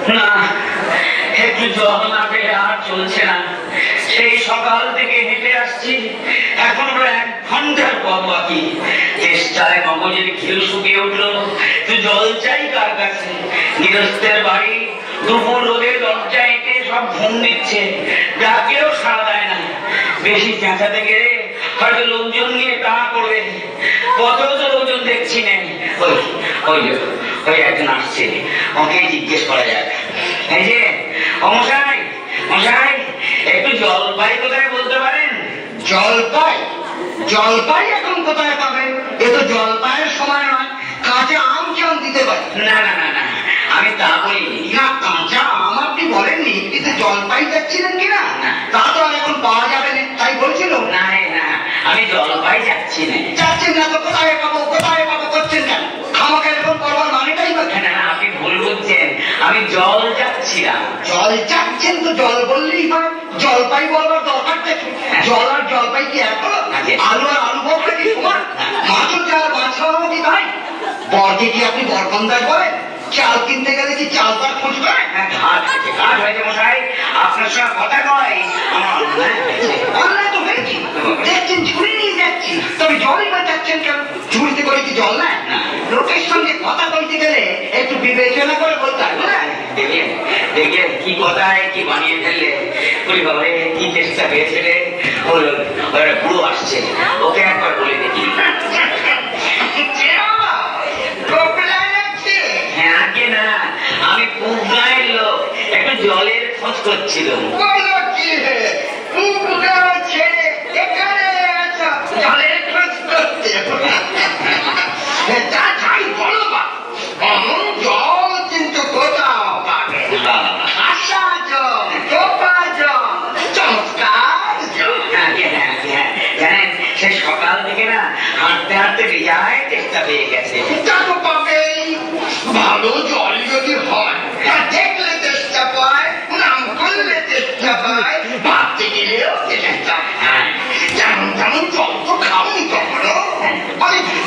না, একটু জল না পেলে আর চলছে না। সেই সকাল থেকে হেঁটে আসছি, এখন প্রায় 1 ঘন্টার পথ বাকি। চেষ্টায় মগজের ঘিউ শুকিয়ে উঠলো। তুই জল চাই কার কাছে? গৃহস্থের বাড়ি, দুপুর রোদের দরজা এঁটে সব ঘুম দিচ্ছে, ডাকেও সাড়া দেয় না। বেশি চেঁচাতে গেলে হয়তো লোকজন নিয়ে তা করবে। কতও তো লোকজন দেখছি না। ওই একজন আসছে, ওকে জিজ্ঞেস করা যাক। এই যে মশাই, মশাই, একটু জলপাই কোথায় বলতে পারেন? জলপাই? জলপাই এখন কোথায় পাবেন? এ তো জলপাইয়ের সময় নয়। কাঁচা আম কেমন দিতে পারি? না না না না, আমি তা বলিনি। না, কাঁচা আম আপনি বলেননি, কিন্তু জলপাই যাচ্ছিলেন কিনা তা তো আর এখন পাওয়া যাবে না, তাই বলছিল। না না, আমি জলপাই যাচ্ছি না। যাচ্ছেন না তো কোথায় পাবো কোথায় পাবো করছেন কেন? আমাকে এরকম করবার মানেটাই বা কেন? না, আপনি ভুল বুঝছেন, আমি জল যাচ্ছিলাম। জল যাচ্ছেন তো জল বললেই হয়, জলপাই বলবার দরকারটা কি? জল আর জলপাই কি এক হলো? আলু আর আলু ভর্তা কি সমান? মাছও যা মাছ খাওয়াবো কি তাই? বরকে কি আপনি বরকন্দাজ বলেন? চাল কিনতে গেলে কি চাল তার খোঁজ করেন? কাজ হয়েছে মশাই, আপনার সঙ্গে কথা কয় আমার অন্যায় তো হয়েছি। দেখছেন ঝুড়ি নিয়ে যাচ্ছি, তবে জলই বা যাচ্ছেন কেন? ঝুড়িতে করে কি জল নেয়? লোকের সঙ্গে কথা বলতে গেলে একটু বিবেচনা করে বলতে হবে না? দেখলেন কি কথায় কি বানিয়ে ফেললে। বলি বাবা, কি চেষ্টা পেয়েছিলে? বুড়ো আসছে, ওকে একবার বলে দেখি। হ্যাঁ, আগে না, আমি পুকুরের লোক, একটু জলের খোঁজ করছিল। জলের খোঁজ করতে জল কিন্তু কোথাও পাবে না। আশা জল, টোপা জল, চমৎকার জল। জানেন, সে সকাল থেকে না হাঁটতে হাঁটতে বেজায় চেষ্টা পেয়ে গেছে। তা তো পাবেই, ভালো জল যদি হয়, দেখলে চেষ্টা পায়, নাম করলে চেষ্টা পায়, ভাবতে গেলেও চেষ্টা পায়। যেমন তেমন জল তো খাওনি কখনো?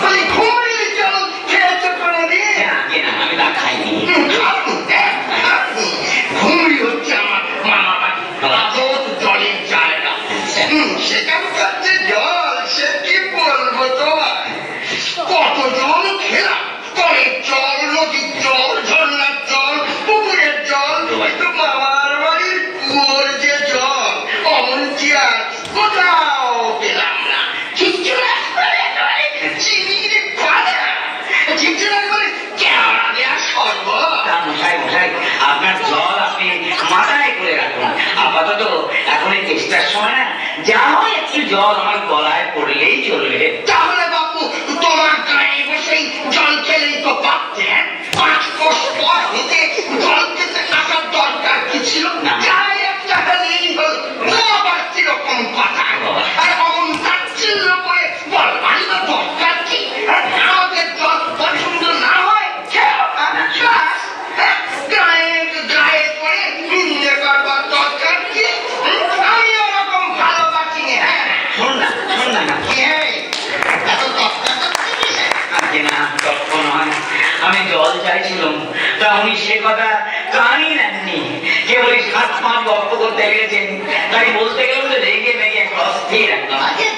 বলি ঘুমের জল খেয়েছো কোনোদিন? আমি তা খাইনি। ঘুমরি হচ্ছে আমার মামা বাড়ি, জলের জায়গা। সেখানকার যে জল, সে কি বলবো তোমার? কত জল খেলাম, কলের জল, নদীর জল, ঝর্ণার জল, পুকুরের জল, কিন্তু মামার বাড়ির কুয়োর যে জল, অমন চেয়ার কোথাও পেলাম না। চিনির পাতা, কেওড়া দেয়া শরবত। মশাই মশাই, আপনার জল আপনি মাথায় করে রাখুন। আপাতত এখন এই চেষ্টার সময় না, যা হয় একটু জল আমার গলায় পড়লেই চলবে। তাহলে বাবু, তোমার গায়ে বসেই জল খেলেই তো পারতেন। 5 কোষ পর হতে জল খেতে আসার দরকার কি ছিল? যাই একটা হলেই হল। আবার কিরকম কথা! আর অমন তাচ্ছিল্য করে বলবারই বা দরকার কি? আমাদের জল পছন্দ না হয় খেও গায়ে করে নিন্দে করবার দরকার কি? আমি ওরকম ভালোবাসি। হ্যাঁ, শোন না এত দরকার আমি জল চাইছিলাম, তা উনি সে কথা কানই নেননি। কেবলই 7 মাস গপ্প করতে গেছেন, তাই বলতে গেলাম তো রেগে মেগে একটা অস্থির একদম। আগে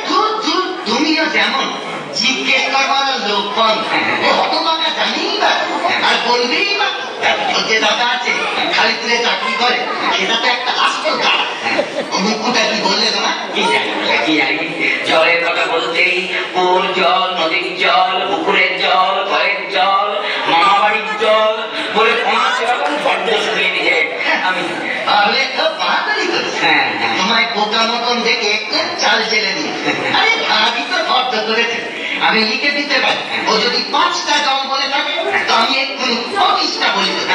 তুমিও যেমন জিজ্ঞেস করবার লোক কম, হতবাকা জানিই বা আর বলবেই বা। যে দাদা আছে খালিপুরে চাকরি করে, সেটা তো একটা আসল দাদা। মুখটা কি বললে তোমার? কি জানি জলের কথা বলতেই কুয়োর জল, নদীর জল, পুকুরের জল, কলের জল, মামা বাড়ির জল বলে 5 রকম শব্দ শুনিয়ে দিয়েছে। আমি বাহাদুরি করছি, তোমায় বোকা মতন দেখে চাল চেলে দিই। আরে ভাবি তো শব্দ করেছে, আমি লিখে দিতে পারি। ও যদি 5টা জল বলে থাকে, তো আমি এক্ষুনি 25টা বলে দেবো।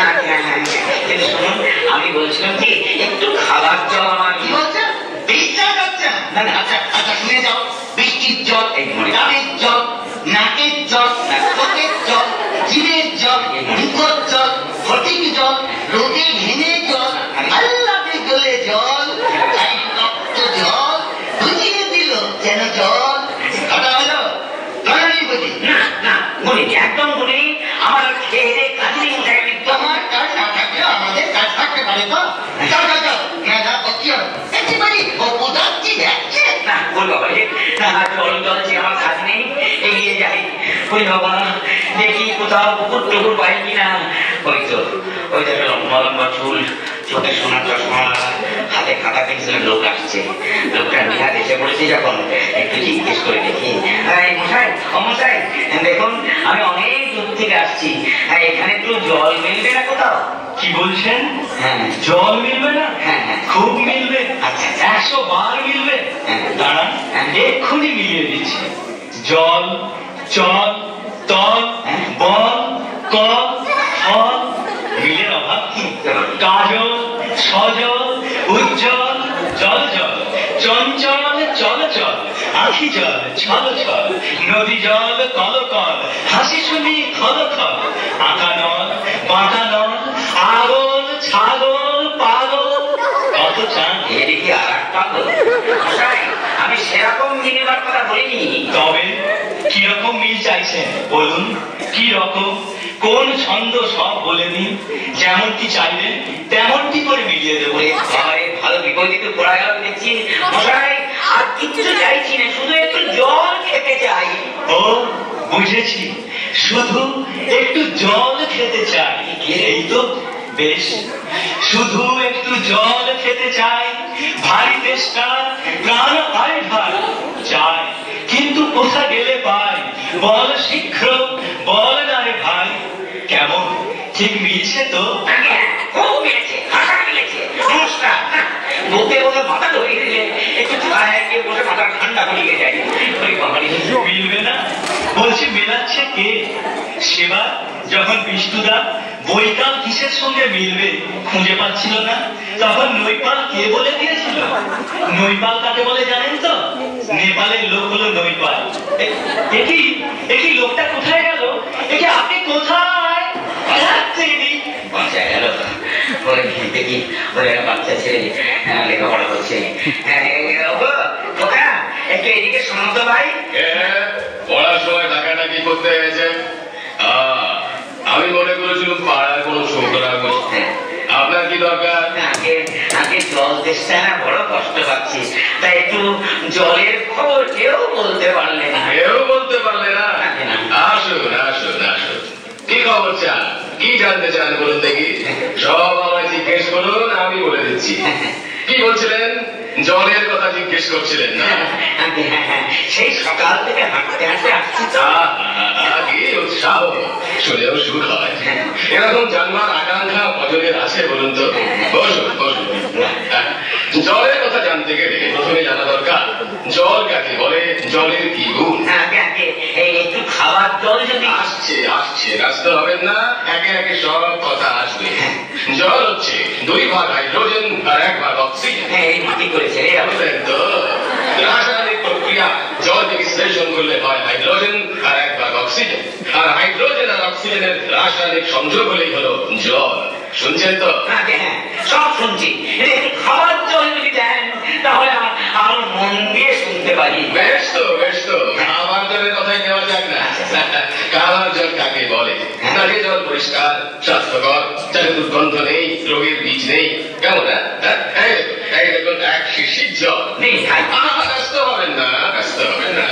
কিন্তু শুনুন, আমি বলছিলাম কি, একটু খাবার জল আমার। কি বলছেন? বিশ্বাস হচ্ছে না? আচ্ছা শুনে যাও। বৃষ্টির জল, ডাবের জল, নাকের জল, চোখের জল, জিভের জল, মুখের জল, ফটিক জল, রোদে ঘেমে জল, আল্লাহকে গলে জল, রক্ত জল, বুঝিয়ে দিল যেন জল। কথা হলো? গলানি বুঝি? না বলিনি, একদম বলিনি। আমার খেয়ে কাজে উঠে গেলি। তোমার কাজ না থাকলে আমাদের কাজ পারে তো? চল চল চল, মেলা ভর্তি হবে একেবারে অপদার্থী দেখছে না ওই বাবা রে, না জল জলছে আমার কাজ নেই, এগিয়ে যাই। ওই বাবা দেখি কোথাও পুকুর টুকুর পাই কিনা। ওই তো ওই দেখো লম্বা লম্বা চুল, চোখে সোনার চশমা, হাতে খাতা পেন্সিলের লোক আসছে। লোকটা নিহাত এসে পড়েছে যখন একটু জিজ্ঞেস করে দেখি, মশাই ও মশাই দেখুন আমি অনেক দূর থেকে আসছি, এখানে একটু জল মিলবে না কোথাও? কি বলছেন? হ্যাঁ জল মিলবে না? হ্যাঁ হ্যাঁ খুব মিলবে, আচ্ছা আচ্ছা 100 বার মিলবে। হ্যাঁ। দাঁড়ান, এক্ষুনি মিলিয়ে দিচ্ছি। জল, চল, তল, বল, কল, ফল, মিলের অভাব কি? কাজল, সজল, উজ্জ্বল, জল জল, চঞ্চল, চল চল, আখি জল, ছল ছল, নদী জল, কল কল, হাসি শুনি খল খল, আঁকা নল, বাঁকা নল, আগল, ছাগল, পাগল, কত চান? এদিকে আর একটা মশাই আমি সেরকম মিলবার কথা বলিনি। তবে কিরকম মিল চাইছেন বলুন? কি রকম, কোন ছন্দ সব বলে নিন, যেমনটি চাইবেন তেমনটি করে মিলিয়ে দেবো। ঘরে ভালো বিপরীত পড়া গেল দেখছি মশাই, আর কিছু চাইছি না, শুধু একটু জল খেতে চাই। ও বুঝেছি, শুধু একটু জল খেতে চাই, এই তো বেশ। শুধু একটু জল খেতে চাই, ভারী তেষ্টা, প্রাণ পায় ভাই চাই, কিন্তু কোথা গেলে পাই? বল শীঘ্র, বল না রে ভাই। কেমন, ঠিক মিলছে তো? খুব মিলেছে, ভাষা মিলেছে। নমস্কার, বলতে বলতে মাথা ধরিয়ে দিলে একটু ছায়া গিয়ে বসে মাথা ঠান্ডা করিয়ে যায়। মিলবে না বলছি, মেলাচ্ছে কে? সেবার যখন বিষ্ণুদা বৈকাল কিসের সঙ্গে মিলবে খুঁজে পাচ্ছিল না, তখন নৈপাল কে বলে দিয়েছিল। নৈপাল কাকে বলে জানেন তো? নেপালের লোক হলো নৈপাল। একই লোকটা কোথায় গেল? একে আপনি কোথায়? বাচ্চা গেল ওই দেখি, ওই বাচ্চা ছেলে লেখাপড়া করছে। কোথা একটু এদিকে শোনো তো ভাই। পড়ার সময় ডাকাডাকি করতে হয়েছে। আমি মনে করেছিলাম পাড়ার কোন ছোকরা বসছে। আপনার কি দরকার? আগে জল তেষ্টা না বড় কষ্ট পাচ্ছি, তাই একটু জলের খবর কেউ বলতে পারলে না। কেউ বলতে পারলে না? আসুন আসুন আসুন, কি খবর চান, কি জানতে চান বলুন দেখি। সব আমায় জিজ্ঞেস করুন, আমি বলে দিচ্ছি। কি বলছিলেন? জলের কথা জিজ্ঞেস করছিলেন না? সেই সকাল থেকে হাঁটতে হাঁটতে আসছি তো। কি উৎসাহ, শুনেও সুখ হয়। এরকম জানবার আকাঙ্ক্ষা বজনের আছে বলুন তো? বসুন বসুন। জলের কথা জানতে গেলে প্রথমে জানা দরকার জল কাকে বলে, জলের কি গুণ। একটু খাবার জল যদি আসছে আসছে, ব্যস্ত হবেন না, একে একে সব কথা আসবে। জল হচ্ছে 2 ভাগ হাইড্রোজেন আর 1 ভাগ অক্সিজেন। এই মাটি করেছে রে বুঝলেন তো? রাসায়নিক প্রক্রিয়া জলকে বিশ্লেষণ করলে হয় হাইড্রোজেন আর 1 ভাগ অক্সিজেন, আর হাইড্রোজেন আর অক্সিজেনের রাসায়নিক সংযোগ হলেই হলো জল। শুনছেন তো? হ্যাঁ সব শুনছি, একটু খাবার জল যদি দেন তাহলে আরো মন দিয়ে শুনতে পারি। বেশ তো বেশ তো, খাবার জলের কথাই নেওয়া যাক না। খাবার জল কাকে বলে? না যে জল পরিষ্কার স্বাস্থ্যকর, যাতে দুর্গন্ধ নেই, রোগের বীজ নেই। কেমন? এই দেখুন এক শিশির জল। ব্যস্ত হবেন না, ব্যস্ত হবেন না।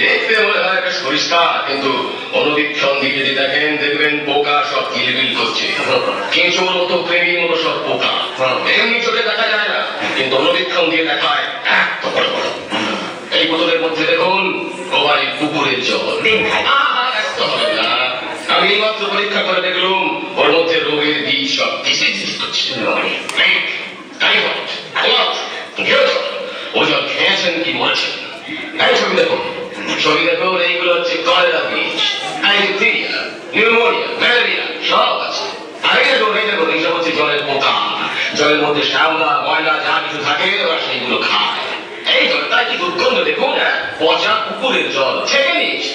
দেখতে মনে হয় একটা পরিষ্কার, কিন্তু অনুবীক্ষণ দিয়ে যদি দেখেন দেখবেন পোকা সব কিলবিল করছে। কেঁচোর মতো, প্রেমীর মতো সব পোকা। এমনি চোখে দেখা যায় না, কিন্তু অনুবীক্ষণ দিয়ে দেখায় এত বড় বড়। এই বোতলের মধ্যে দেখুন ওবারের পুকুরের জল। ব্যস্ত হবেন না, আমি এইমাত্র পরীক্ষা করে দেখলুম ওর মধ্যে রোগের বীজ সব ডিসিজ করছে। ও জল খেয়েছেন কি মরেছেন? ছবি দেখুন, ছবি দেখুন, এইগুলো হচ্ছে কলেরা বীজ, ব্যাকটেরিয়া, নিউমোনিয়া, ম্যালেরিয়া সব আছে। আর এই দেখুন এইসব হচ্ছে জলের পোকা। জলের মধ্যে শ্যাওলা ময়লা যা কিছু থাকে ওরা সেইগুলো খায়। এই জলটা কি দুর্গন্ধ দেখুন, পচা পুকুরের জল ছেঁকে নিয়েছে।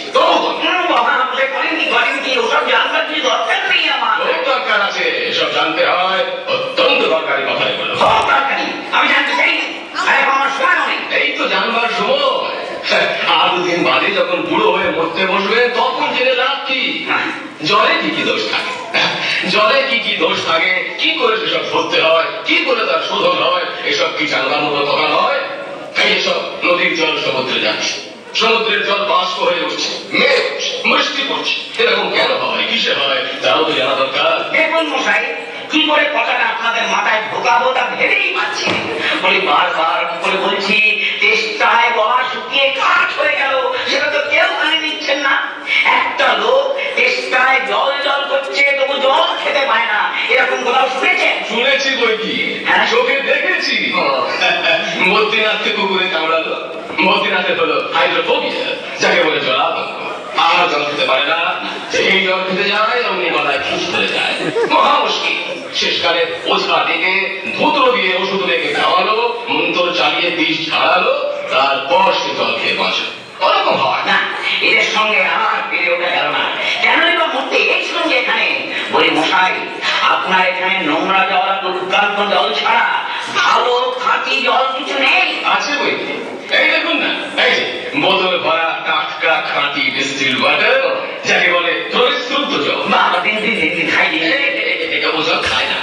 ওসব জানবার কিছু দরকার নেই আমার। দরকার আছে, এসব জানতে হয়, অত্যন্ত দরকারি কথা এগুলো। দরকারি আমি জানতে চাই, আমার সময় নেই। এই তো জানবার সময়, আর 2 দিন বাদে যখন বুড়ো হয়ে মরতে বসবে তখন জেনে লাভ কি? জলে কি কি দোষ থাকে? জলে কি কি দোষ থাকে, কি করে সেসব ধরতে হয়, কি করে তার শোধন হয়, এসব কি জানবার মতো কথা নয়। তাই এসব নদীর জল সমুদ্রে যাচ্ছে, সমুদ্রের জল বাষ্প হয়ে উঠছে, মেঘ মিষ্টি পড়ছে, এরকম কেন হয়, কিসে হয়, তাও তো জানা দরকার। দেখুন মশাই, কি করে কথাটা আপনাদের মাথায় ঢোকাবো তা ভেবেই পাচ্ছি। বলি বারবার করে বলছি, চেষ্টায় গলা শুকিয়ে কাঠ হয়ে গেল, সেটা তো কেউ মানে নিচ্ছেন না। একটা লোক চেষ্টায় জল জল করছে, তবু জল খেতে পায় না, এরকম কোথাও শুনেছেন? শুনেছি বই কি, চোখে দেখেছি। মধ্যরাতে কুকুরে কামড়ালো, মধ্যরাতে হলো হাইড্রোফোবিয়া, যাকে বলে জলাতঙ্ক। আর জল খেতে পারে না, সেই জল খেতে যায় অমনি গলায় খিস ধরে যায়, মহা মুশকিল। শেষকালে ওঝা ডেকে ধুতরো দিয়ে ওষুধ রেখে খাওয়ালো, মন্ত্র চালিয়ে বিষ ঝাড়ালো, তারপর সে জল খেয়ে বাঁচলো। ওরকম হয় না, এদের সঙ্গে আর পেরে ওঠা গেল না। কেনই বা মরতে এসেছিলাম যে এখানে? বলি মশাই, আপনার এখানে নোংরা জল আর দুর্গন্ধ জল ছাড়া ভালো খাঁটি জল কিছু নেই? আছে বই কি, এই দেখুন না, এই যে বোতলে ভরা টাটকা খাঁটি ডিস্টিল ওয়াটার, যাকে বলে পরিশুদ্ধ জল। বাবা দিন দিন দিন দিন খাই দিন। ও জল খায় না,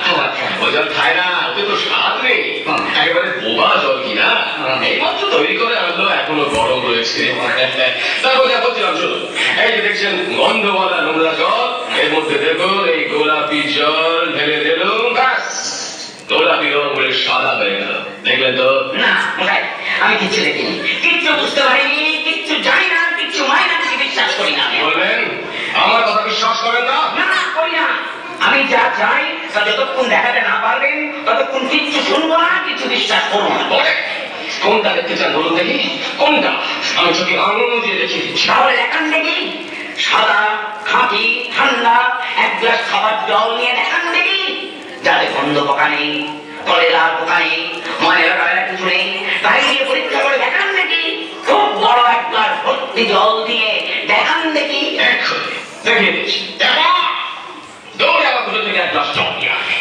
ও জল খায় না, ওতে তো স্বাদ নেই, একেবারে বোবা জল কিনা, এইমাত্র তৈরি করে আনলো, এখনো গরম রয়েছে। তারপর যা বলছিলাম শুনুন, এই যে দেখছেন গন্ধওয়ালা নোংরা জল, এর মধ্যে দেখুন এই গোলাপি জল ঢেলে দিলুম, ব্যাস গোলাপি রং বলে সাদা হয়ে গেল। দেখলেন তো? না মশাই, আমি কিচ্ছু দেখিনি, কিচ্ছু বুঝতে পারিনি, কিচ্ছু জানি না, কিচ্ছু মাই না, কিছু বিশ্বাস করি না। বললেন আমার কথা বিশ্বাস করেন না? না না, করি না। আমি যা চাই তা যতক্ষণ দেখাতে না পারবেন ততক্ষণ কিচ্ছু শুনবো না, কিছু বিশ্বাস করবো না। কোনটা দেখতে চান বলুন দেখি, কোনটা? আমি চোখে আঙুল দিয়ে দেখিয়ে দিচ্ছি। তাহলে দেখান দেখি, সাদা খাঁটি ঠান্ডা এক গ্লাস খাবার জল নিয়ে দেখান দেখি, যাতে গন্ধ পোকা নেই, কলেরা পোকা নেই, ময়লা টয়লা কিছু নেই, তাই দিয়ে পরীক্ষা করে দেখান দেখি। খুব বড় এক গ্লাস ভর্তি জল দিয়ে দেখান দেখি। এক্ষুনি দেখিয়ে দিচ্ছি। দেখো, দৌড়ে আমার দুটো থেকে এক গ্লাস জল নিয়ে আসে,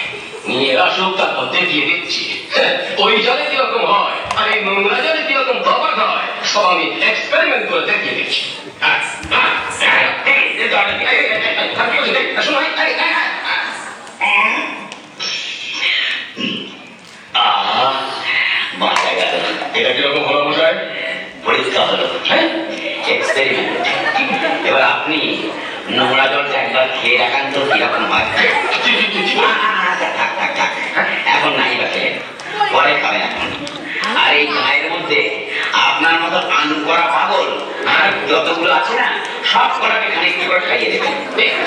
নিয়ে আসুক, তারপর দেখিয়ে দিচ্ছি ওই জলে কিরকম হয় আর এই নোংরা জলে কিরকম তফাৎ হয়, সব আমি এক্সপেরিমেন্ট করে দেখিয়ে দিচ্ছি। বাঁচা গেল। এটা কিরকম হলো মশাই? পরীক্ষা হলো, এক্সপেরিমেন্ট। এবার আপনি নোংরা জলটা একবার খেয়ে রাখান তো কিরকম হয়। এখন নাই বা খেলেন, পরে খাবেন এখন। আর এই গায়ের মধ্যে আপনার মতো আনু করা পাগল আর যতগুলো আছে না, সব কটাকে খানিকটা করে খাইয়ে দেবেন।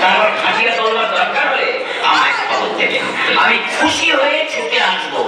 তারপর খাঁচিটা তোলবার দরকার হলে আমায় খবর দেবেন, আমি খুশি হয়ে ছুটে আসবো।